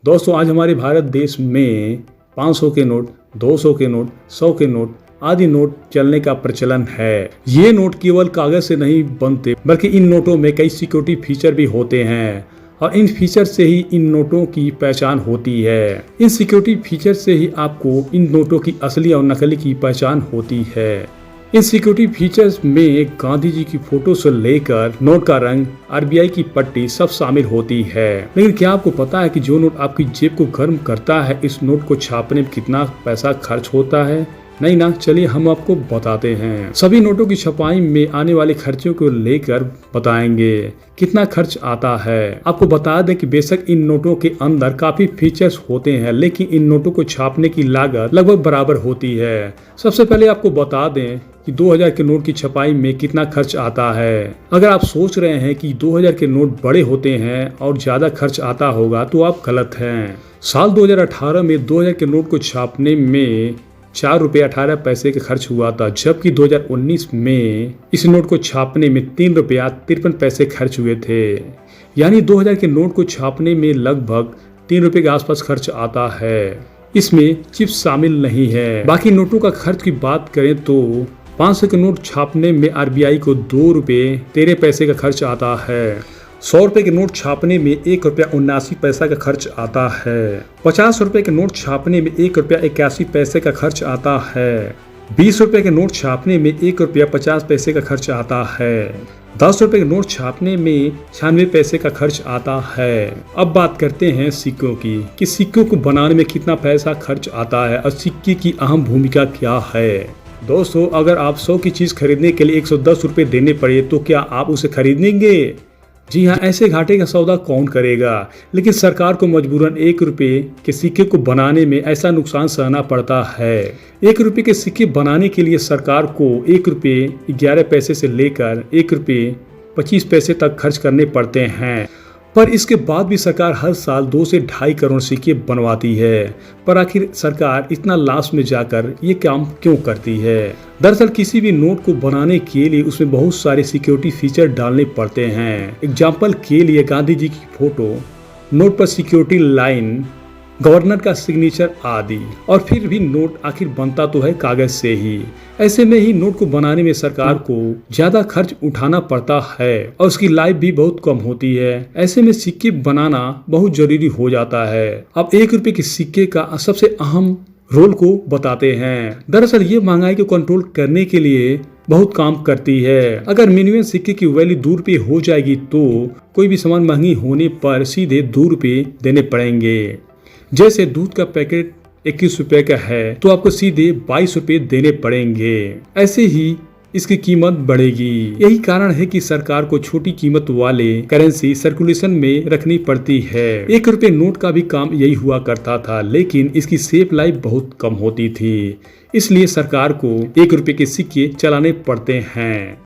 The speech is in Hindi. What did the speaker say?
दोस्तों आज हमारे भारत देश में 500 के नोट, 200 के नोट, 100 के नोट आदि नोट चलने का प्रचलन है। ये नोट केवल कागज से नहीं बनते बल्कि इन नोटों में कई सिक्योरिटी फीचर भी होते हैं और इन फीचर से ही इन नोटों की पहचान होती है। इन सिक्योरिटी फीचर से ही आपको इन नोटों की असली और नकली की पहचान होती है। इन सिक्योरिटी फीचर्स में गांधी जी की फोटो से लेकर नोट का रंग, आरबीआई की पट्टी सब शामिल होती है। लेकिन क्या आपको पता है कि जो नोट आपकी जेब को गर्म करता है, इस नोट को छापने में कितना पैसा खर्च होता है? नहीं ना, चलिए हम आपको बताते हैं। सभी नोटों की छपाई में आने वाले खर्चों को लेकर बताएंगे कितना खर्च आता है। आपको बता दें कि बेशक इन नोटों के अंदर काफी फीचर्स होते हैं, लेकिन इन नोटों को छापने की लागत लगभग बराबर होती है। सबसे पहले आपको बता दें कि 2000 के नोट की छपाई में कितना खर्च आता है। अगर आप सोच रहे हैं कि 2000 के नोट बड़े होते हैं और ज्यादा खर्च आता होगा तो आप गलत हैं। साल 2018 में 2000 के नोट को छापने में 4 रुपये 18 पैसे का खर्च हुआ था, जबकि 2019 में इस नोट को छापने में 3 रुपया 53 पैसे खर्च हुए थे। यानी 2000 के नोट को छापने में लगभग 3 रुपये के आसपास खर्च आता है। इसमें चिप्स शामिल नहीं है। बाकी नोटों का खर्च की बात करें तो 500 के नोट छापने में आरबीआई को 2 रुपये 13 पैसे का खर्च आता है। 100 रुपए के नोट छापने में 1 रुपया 79 पैसा का खर्च आता है। 50 रुपए के नोट छापने में 1 रुपया 81 पैसे का खर्च आता है। 20 रुपए के नोट छापने में 1 रुपया 50 पैसे का खर्च आता है। 10 रुपए के नोट छापने में 96 पैसे का खर्च आता है। अब बात करते हैं सिक्कों की कि सिक्कों को बनाने में कितना पैसा खर्च आता है और सिक्के की अहम भूमिका क्या है। दोस्तों अगर आप 100 की चीज खरीदने के लिए 110 रुपए देने पड़े तो क्या आप उसे खरीदेंगे? जी हाँ, ऐसे घाटे का सौदा कौन करेगा। लेकिन सरकार को मजबूरन 1 रुपये के सिक्के को बनाने में ऐसा नुकसान सहना पड़ता है। 1 रुपये के सिक्के बनाने के लिए सरकार को 1 रुपये 11 पैसे से लेकर 1 रुपये 25 पैसे तक खर्च करने पड़ते हैं। पर इसके बाद भी सरकार हर साल 2 से 2.5 करोड़ सिक्के बनवाती है। पर आखिर सरकार इतना लास्ट में जाकर ये काम क्यों करती है? दरअसल किसी भी नोट को बनाने के लिए उसमें बहुत सारे सिक्योरिटी फीचर डालने पड़ते हैं। एग्जाम्पल के लिए गांधी जी की फोटो, नोट पर सिक्योरिटी लाइन, गवर्नर का सिग्नेचर आदि। और फिर भी नोट आखिर बनता तो है कागज से ही। ऐसे में ही नोट को बनाने में सरकार को ज्यादा खर्च उठाना पड़ता है और उसकी लाइफ भी बहुत कम होती है। ऐसे में सिक्के बनाना बहुत जरूरी हो जाता है। अब 1 रुपये के सिक्के का सबसे अहम रोल को बताते हैं। दरअसल ये महंगाई को कंट्रोल करने के लिए बहुत काम करती है। अगर मिनिमम सिक्के की वैल्यू 2 रुपये हो जाएगी तो कोई भी सामान महंगी होने पर सीधे 2 रुपये देने पड़ेंगे। जैसे दूध का पैकेट 21 रुपए का है तो आपको सीधे 22 रुपए देने पड़ेंगे। ऐसे ही इसकी कीमत बढ़ेगी। यही कारण है कि सरकार को छोटी कीमत वाले करेंसी सर्कुलेशन में रखनी पड़ती है। 1 रुपये नोट का भी काम यही हुआ करता था, लेकिन इसकी सेफ लाइफ बहुत कम होती थी। इसलिए सरकार को 1 रुपये के सिक्के चलाने पड़ते हैं।